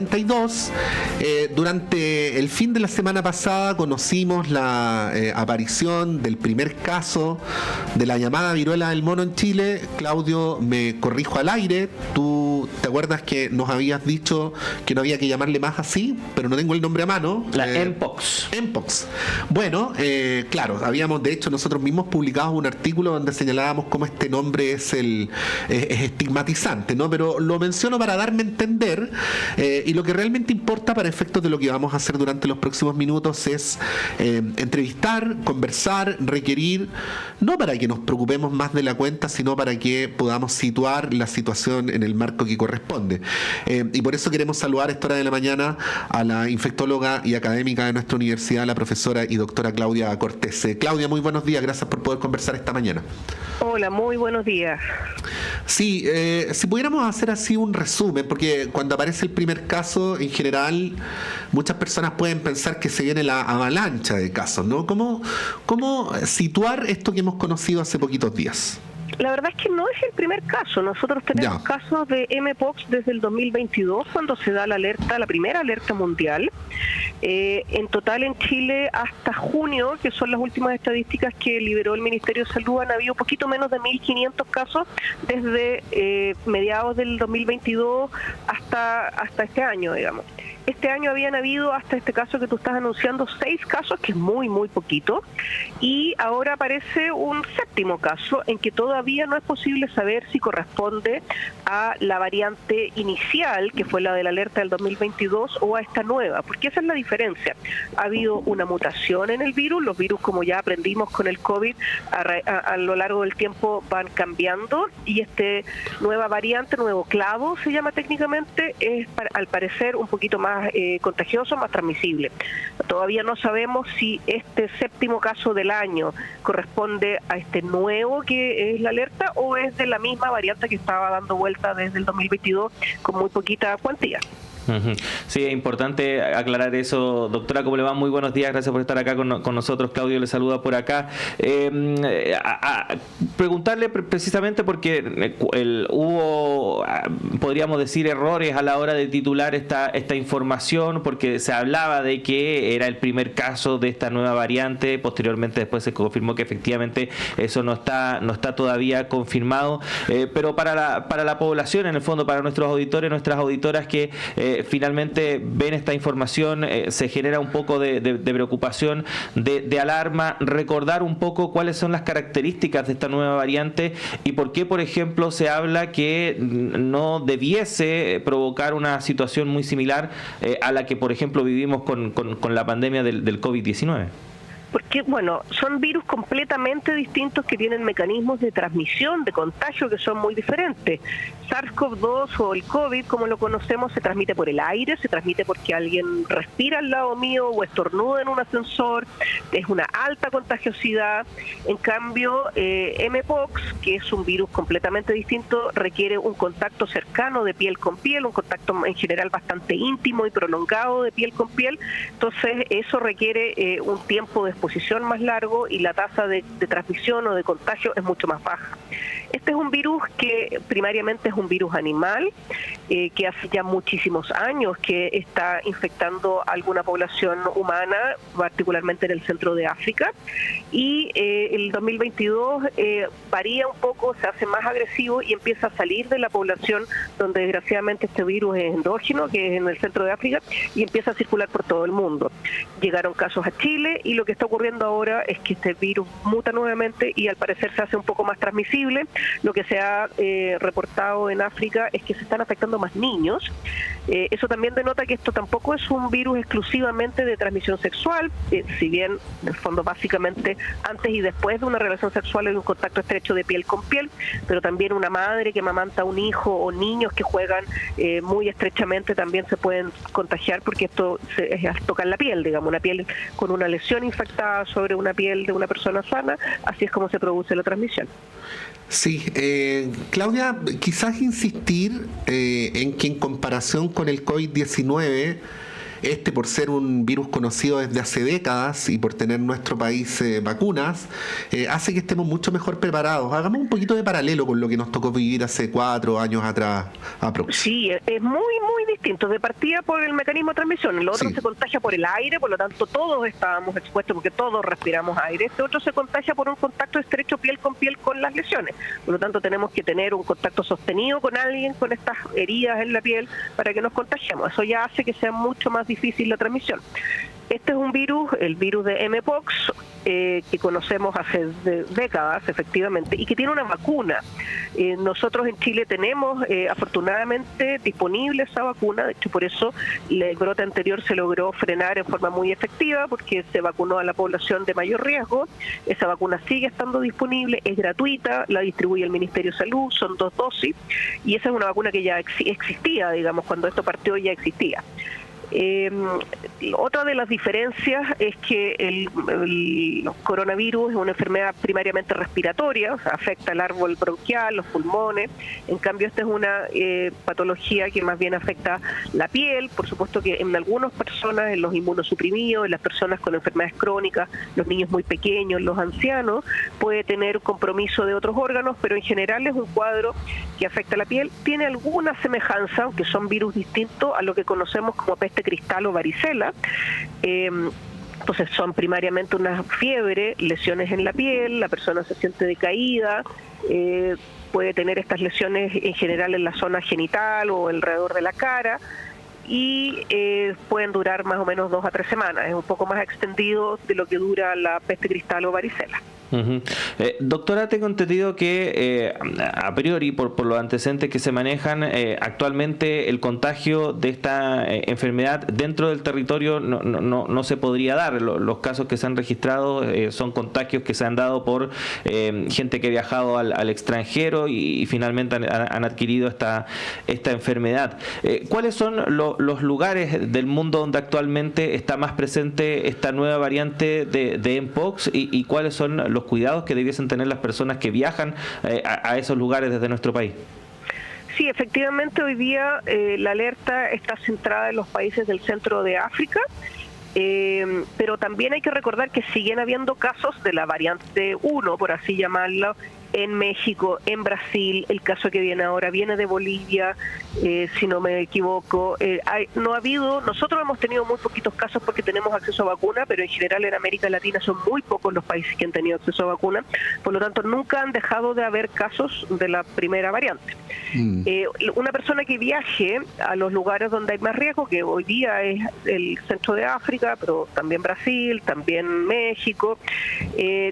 42. Durante el fin de la semana pasada conocimos la aparición del primer caso de la llamada viruela del mono en Chile. Claudio, me corrijo al aire, tú te acuerdas que nos habías dicho que no había que llamarle más así, pero no tengo el nombre a mano. La Mpox. Mpox. Bueno, claro, habíamos de hecho nosotros mismos publicado un artículo donde señalábamos cómo este nombre es estigmatizante, ¿no? Pero lo menciono para darme a entender, y lo que realmente importa para efectos de lo que vamos a hacer durante los próximos minutos es entrevistar, conversar, requerir, no para que nos preocupemos más de la cuenta, sino para que podamos situar la situación en el marco que corresponde. Y por eso queremos saludar a esta hora de la mañana a la infectóloga y académica de nuestra universidad, la profesora y doctora Claudia Cortés. Claudia, muy buenos días, gracias por poder conversar esta mañana. Hola, muy buenos días. Sí, si pudiéramos hacer así un resumen, porque cuando aparece el primer caso, en general, muchas personas pueden pensar que se viene la avalancha de casos, ¿no? ¿Cómo situar esto que hemos conocido hace poquitos días? La verdad es que no es el primer caso. Nosotros tenemos casos de Mpox desde el 2022, cuando se da la alerta, la primera alerta mundial. En total en Chile hasta junio, que son las últimas estadísticas que liberó el Ministerio de Salud, han habido poquito menos de 1.500 casos desde mediados del 2022 hasta este año, digamos. Este año habían habido, hasta este caso que tú estás anunciando, 6 casos, que es muy, muy poquito, y ahora aparece un séptimo caso en que todavía no es posible saber si corresponde a la variante inicial, que fue la de la alerta del 2022, o a esta nueva, porque esa es la diferencia. Ha habido una mutación en el virus, los virus, como ya aprendimos con el COVID, a lo largo del tiempo van cambiando, y este nueva variante, nuevo clado se llama técnicamente, es al parecer un poquito más contagioso, más transmisible. Todavía no sabemos si este séptimo caso del año corresponde a este nuevo que es la alerta o es de la misma variante que estaba dando vuelta desde el 2022 con muy poquita cuantía. Sí, es importante aclarar eso. Doctora, ¿cómo le va? Muy buenos días, gracias por estar acá con nosotros. Claudio le saluda por acá. Preguntarle precisamente porque hubo, podríamos decir, errores a la hora de titular esta información, porque se hablaba de que era el primer caso de esta nueva variante. Posteriormente después se confirmó que efectivamente eso no está todavía confirmado, pero para la población, en el fondo, para nuestros auditores, nuestras auditoras que finalmente ven esta información, se genera un poco de preocupación, de alarma, recordar un poco cuáles son las características de esta nueva variante y por qué, por ejemplo, se habla que no debiese provocar una situación muy similar a la que, por ejemplo, vivimos con la pandemia del COVID-19. Porque, bueno, son virus completamente distintos que tienen mecanismos de transmisión, de contagio que son muy diferentes. SARS-CoV-2 o el COVID, como lo conocemos, se transmite por el aire, se transmite porque alguien respira al lado mío o estornuda en un ascensor, es una alta contagiosidad. En cambio, Mpox, que es un virus completamente distinto, requiere un contacto cercano de piel con piel, un contacto en general bastante íntimo y prolongado de piel con piel. Entonces, eso requiere un tiempo de exposición más largo y la tasa de transmisión o de contagio es mucho más baja. Este es un virus que primariamente es un virus animal, que hace ya muchísimos años que está infectando a alguna población humana, particularmente en el centro de África, y el 2022 varía un poco, se hace más agresivo y empieza a salir de la población donde desgraciadamente este virus es endógeno, que es en el centro de África, y empieza a circular por todo el mundo. Llegaron casos a Chile y lo que está ocurriendo ahora es que este virus muta nuevamente y al parecer se hace un poco más transmisible. Lo que se ha reportado en África es que se están afectando más niños. Eso también denota que esto tampoco es un virus exclusivamente de transmisión sexual, si bien en el fondo básicamente antes y después de una relación sexual hay un contacto estrecho de piel con piel, pero también una madre que amamanta a un hijo o niños que juegan muy estrechamente también se pueden contagiar porque esto es al tocar la piel, digamos, una piel con una lesión infectada sobre una piel de una persona sana, así es como se produce la transmisión. Sí, Claudia, quizás insistir en que en comparación con el COVID-19, por ser un virus conocido desde hace décadas y por tener en nuestro país vacunas, hace que estemos mucho mejor preparados. Hagamos un poquito de paralelo con lo que nos tocó vivir hace 4 años atrás. Sí, es muy distinto. De partida por el mecanismo de transmisión. El otro se contagia por el aire, por lo tanto todos estábamos expuestos porque todos respiramos aire. Este otro se contagia por un contacto estrecho piel con las lesiones. Por lo tanto tenemos que tener un contacto sostenido con alguien con estas heridas en la piel para que nos contagiemos. Eso ya hace que sea mucho más difícil la transmisión. Este es un virus, el virus de mpox, que conocemos hace décadas, efectivamente, y que tiene una vacuna. Nosotros en Chile tenemos, afortunadamente, disponible esa vacuna. De hecho, por eso el brote anterior se logró frenar en forma muy efectiva, porque se vacunó a la población de mayor riesgo. Esa vacuna sigue estando disponible, es gratuita, la distribuye el Ministerio de Salud, son 2 dosis, y esa es una vacuna que ya existía, digamos, cuando esto partió ya existía. Otra de las diferencias es que el coronavirus es una enfermedad primariamente respiratoria, o sea, afecta el árbol bronquial, los pulmones. En cambio, esta es una patología que más bien afecta la piel. Por supuesto que en algunas personas, en los inmunosuprimidos, en las personas con enfermedades crónicas, los niños muy pequeños, los ancianos, puede tener compromiso de otros órganos, pero en general es un cuadro que afecta la piel. Tiene alguna semejanza, aunque son virus distintos, a lo que conocemos como peste cristal o varicela. Entonces son primariamente una fiebre, lesiones en la piel, la persona se siente decaída, puede tener estas lesiones en general en la zona genital o alrededor de la cara, y pueden durar más o menos 2 a 3 semanas. Es un poco más extendido de lo que dura la peste cristal o varicela. Doctora, tengo entendido que a priori, por los antecedentes que se manejan, actualmente el contagio de esta enfermedad dentro del territorio no se podría dar. Los casos que se han registrado son contagios que se han dado por gente que ha viajado al extranjero y finalmente han adquirido esta enfermedad. ¿Cuáles son los lugares del mundo donde actualmente está más presente esta nueva variante de mpox y cuáles son los cuidados que debiesen tener las personas que viajan a esos lugares desde nuestro país? Sí, efectivamente hoy día la alerta está centrada en los países del centro de África, pero también hay que recordar que siguen habiendo casos de la variante 1, por así llamarlo, en México, en Brasil. El caso que viene ahora viene de Bolivia, si no me equivoco. Nosotros hemos tenido muy poquitos casos porque tenemos acceso a vacuna, pero en general en América Latina son muy pocos los países que han tenido acceso a vacuna. Por lo tanto, nunca han dejado de haber casos de la primera variante. Una persona que viaje a los lugares donde hay más riesgo, que hoy día es el centro de África, pero también Brasil, también México,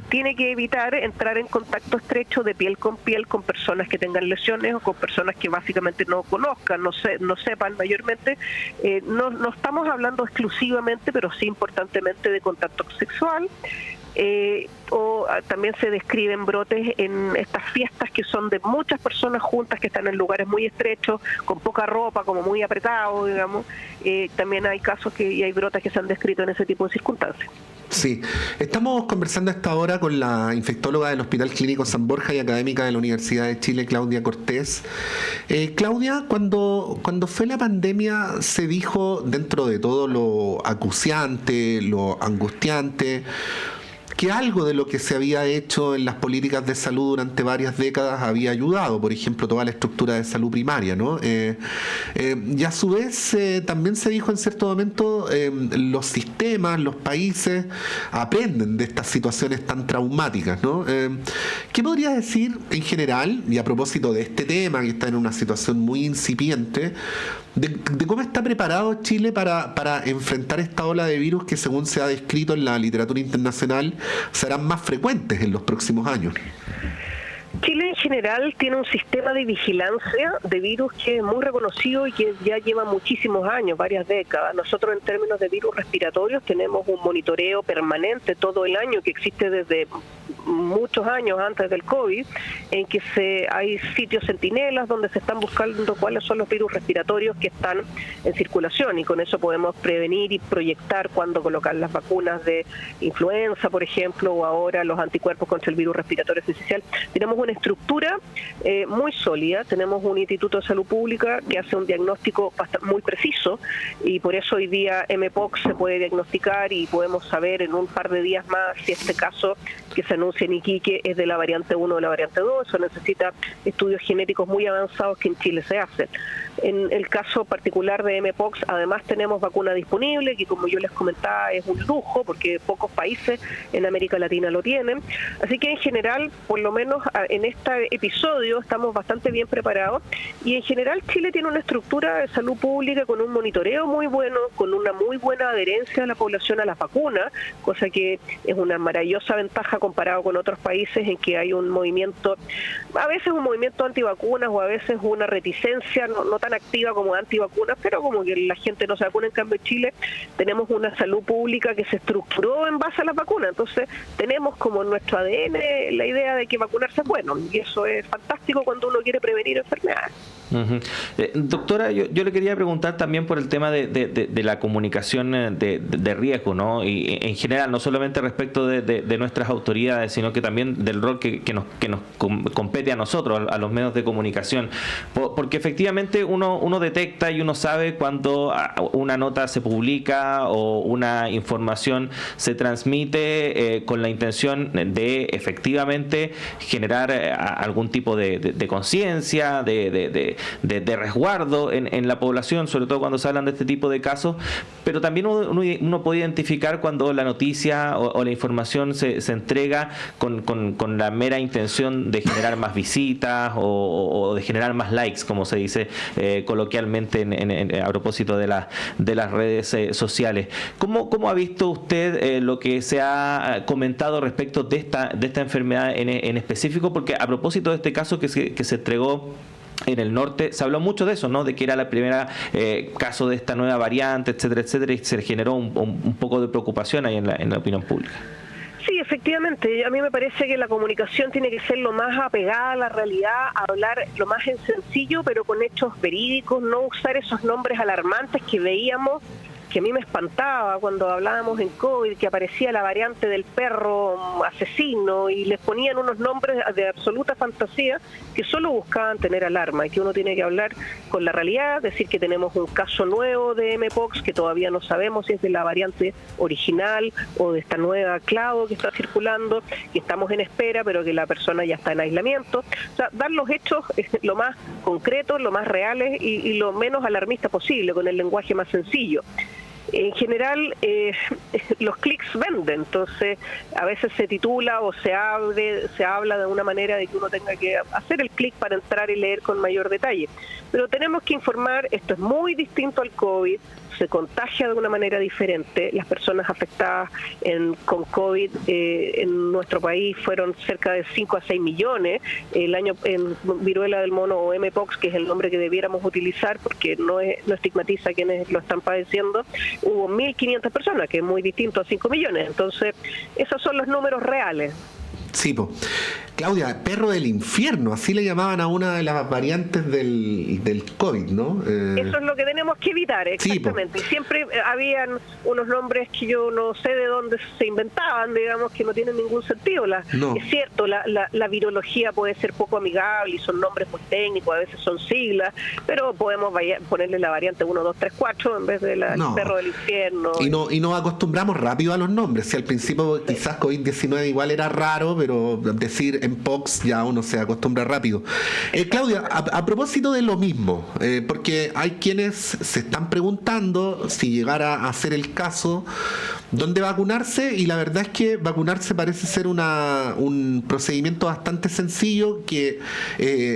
tiene que evitar entrar en contacto estrecho de piel con personas que tengan lesiones o con personas que básicamente no conozcan, no sepan mayormente. No estamos hablando exclusivamente, pero sí importantemente de contacto sexual. O también se describen brotes en estas fiestas que son de muchas personas juntas, que están en lugares muy estrechos, con poca ropa, como muy apretado, digamos. También hay casos y hay brotes que se han descrito en ese tipo de circunstancias. Sí, estamos conversando a esta hora con la infectóloga del Hospital Clínico San Borja y académica de la Universidad de Chile, Claudia Cortés. Claudia, cuando fue la pandemia se dijo, dentro de todo lo acuciante, lo angustiante, que algo de lo que se había hecho en las políticas de salud durante varias décadas había ayudado, por ejemplo, toda la estructura de salud primaria, ¿no? Y a su vez también se dijo en cierto momento, los sistemas, los países aprenden de estas situaciones tan traumáticas, ¿no? ¿Qué podrías decir en general, y a propósito de este tema que está en una situación muy incipiente, de cómo está preparado Chile para enfrentar esta ola de virus que, según se ha descrito en la literatura internacional, serán más frecuentes en los próximos años? Chile en general tiene un sistema de vigilancia de virus que es muy reconocido y que ya lleva muchísimos años, varias décadas. Nosotros en términos de virus respiratorios tenemos un monitoreo permanente todo el año que existe desde muchos años antes del COVID, en que hay sitios centinelas donde se están buscando cuáles son los virus respiratorios que están en circulación, y con eso podemos prevenir y proyectar cuándo colocar las vacunas de influenza, por ejemplo, o ahora los anticuerpos contra el virus respiratorio sincicial. Tenemos una estructura muy sólida, tenemos un Instituto de Salud Pública que hace un diagnóstico muy preciso, y por eso hoy día mpox se puede diagnosticar y podemos saber en un par de días más si este caso que se anuncia en Iquique es de la variante 1 o de la variante 2. Eso necesita estudios genéticos muy avanzados que en Chile se hacen. En el caso particular de mpox, además tenemos vacuna disponible, que como yo les comentaba es un lujo, porque pocos países en América Latina lo tienen. Así que en general, por lo menos en este episodio, estamos bastante bien preparados, y en general Chile tiene una estructura de salud pública con un monitoreo muy bueno, con una muy buena adherencia de la población a las vacunas, cosa que es una maravillosa ventaja comparado con otros países en que hay un movimiento, a veces un movimiento antivacunas o a veces una reticencia, no tan activa como antivacunas, pero como que la gente no se vacuna. En cambio en Chile tenemos una salud pública que se estructuró en base a las vacunas, entonces tenemos como en nuestro ADN la idea de que vacunarse es bueno, y eso es fantástico cuando uno quiere prevenir enfermedades. Uh-huh. Doctora, yo le quería preguntar también por el tema de la comunicación de riesgo, ¿no? Y en general, no solamente respecto de nuestras autoridades, sino que también del rol que nos compete a nosotros, a los medios de comunicación. Porque efectivamente uno detecta y uno sabe cuando una nota se publica o una información se transmite con la intención de efectivamente generar algún tipo de conciencia, de resguardo en la población, sobre todo cuando se hablan de este tipo de casos, pero también uno puede identificar cuando la noticia o la información se entrega con la mera intención de generar más visitas o de generar más likes, como se dice coloquialmente a propósito de las redes sociales. ¿Cómo ha visto usted lo que se ha comentado respecto de esta enfermedad en específico? Porque a propósito de este caso que se entregó en el norte, se habló mucho de eso, ¿no? De que era la primera caso de esta nueva variante, etcétera, etcétera, y se generó un poco de preocupación ahí en la opinión pública. Sí, efectivamente. A mí me parece que la comunicación tiene que ser lo más apegada a la realidad, hablar lo más en sencillo, pero con hechos verídicos, no usar esos nombres alarmantes que veíamos, que a mí me espantaba cuando hablábamos en COVID, que aparecía la variante del perro asesino y les ponían unos nombres de absoluta fantasía que solo buscaban tener alarma, y que uno tiene que hablar con la realidad, decir que tenemos un caso nuevo de mpox que todavía no sabemos si es de la variante original o de esta nueva clado que está circulando, que estamos en espera, pero que la persona ya está en aislamiento. O sea, dar los hechos lo más concretos, lo más reales y lo menos alarmista posible, con el lenguaje más sencillo. En general, los clics venden, entonces a veces se titula o se habla de una manera de que uno tenga que hacer el clic para entrar y leer con mayor detalle. Pero tenemos que informar, esto es muy distinto al COVID, se contagia de una manera diferente. Las personas afectadas con COVID en nuestro país fueron cerca de 5 a 6 millones. El año en viruela del mono o mpox, que es el nombre que debiéramos utilizar porque no estigmatiza a quienes lo están padeciendo, hubo 1.500 personas, que es muy distinto a 5 millones. Entonces, esos son los números reales. Sí, po. Claudia, perro del infierno, así le llamaban a una de las variantes del COVID, ¿no? Eso es lo que tenemos que evitar, exactamente. Sí, siempre habían unos nombres que yo no sé de dónde se inventaban, digamos, que no tienen ningún sentido. No. Es cierto, la virología puede ser poco amigable y son nombres muy técnicos, a veces son siglas, pero podemos ponerle la variante 1, 2, 3, 4 en vez de perro del infierno. Y nos acostumbramos rápido a los nombres. Si al principio quizás COVID-19 igual era raro, pero decir mpox ya uno se acostumbra rápido. Claudia, a propósito de lo mismo, porque hay quienes se están preguntando si llegara a ser el caso dónde vacunarse, y la verdad es que vacunarse parece ser un procedimiento bastante sencillo, que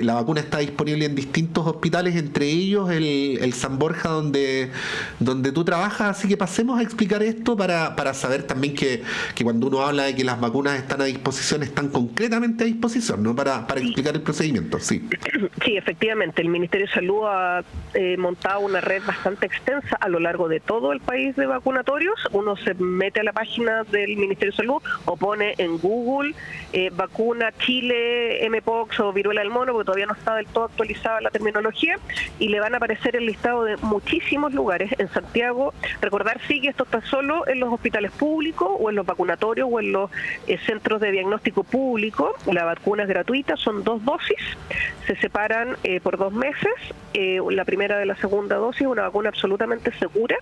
la vacuna está disponible en distintos hospitales, entre ellos el San Borja donde tú trabajas, así que pasemos a explicar esto para saber también que cuando uno habla de que las vacunas están a disposición, están concretamente a disposición, ¿no? Para explicar el procedimiento. Sí, efectivamente, el Ministerio de Salud ha montado una red bastante extensa a lo largo de todo el país de vacunatorios. Uno se mete a la página del Ministerio de Salud o pone en Google vacuna Chile, Mpox o viruela del mono, porque todavía no está del todo actualizada la terminología, y le van a aparecer el listado de muchísimos lugares en Santiago. Recordar sí que esto está solo en los hospitales públicos o en los vacunatorios o en los centros de diagnóstico público. La vacuna es gratuita, son 2 dosis, se separan por 2 meses, la primera de la segunda dosis, una vacuna absolutamente segura,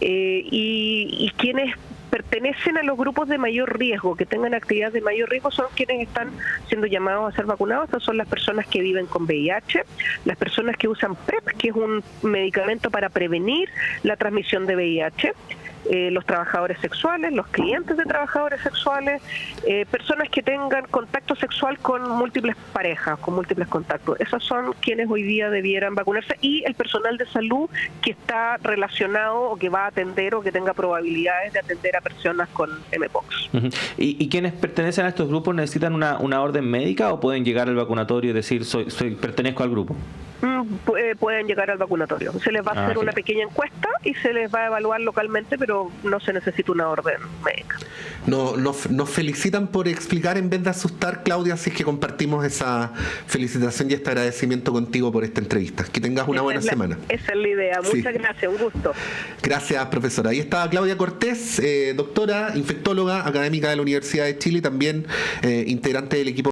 y quienes pertenecen a los grupos de mayor riesgo, que tengan actividad de mayor riesgo, son quienes están siendo llamados a ser vacunados. Estas son las personas que viven con VIH, las personas que usan PrEP, que es un medicamento para prevenir la transmisión de VIH, los trabajadores sexuales, los clientes de trabajadores sexuales, personas que tengan contacto sexual con múltiples parejas, con múltiples contactos. Esos son quienes hoy día debieran vacunarse, y el personal de salud que está relacionado o que va a atender o que tenga probabilidades de atender a personas con Mpox. Uh-huh. ¿Y quienes pertenecen a estos grupos necesitan una orden médica o pueden llegar al vacunatorio y decir pertenezco al grupo? Pueden llegar al vacunatorio. Se les va a hacer una pequeña encuesta y se les va a evaluar localmente, pero no se necesita una orden médica. Nos felicitan por explicar en vez de asustar, Claudia, así es que compartimos esa felicitación y este agradecimiento contigo por esta entrevista. Que tengas una buena semana. Esa es la idea. Muchas gracias, un gusto. Gracias, profesora. Ahí está Claudia Cortés, doctora, infectóloga, académica de la Universidad de Chile y también integrante del equipo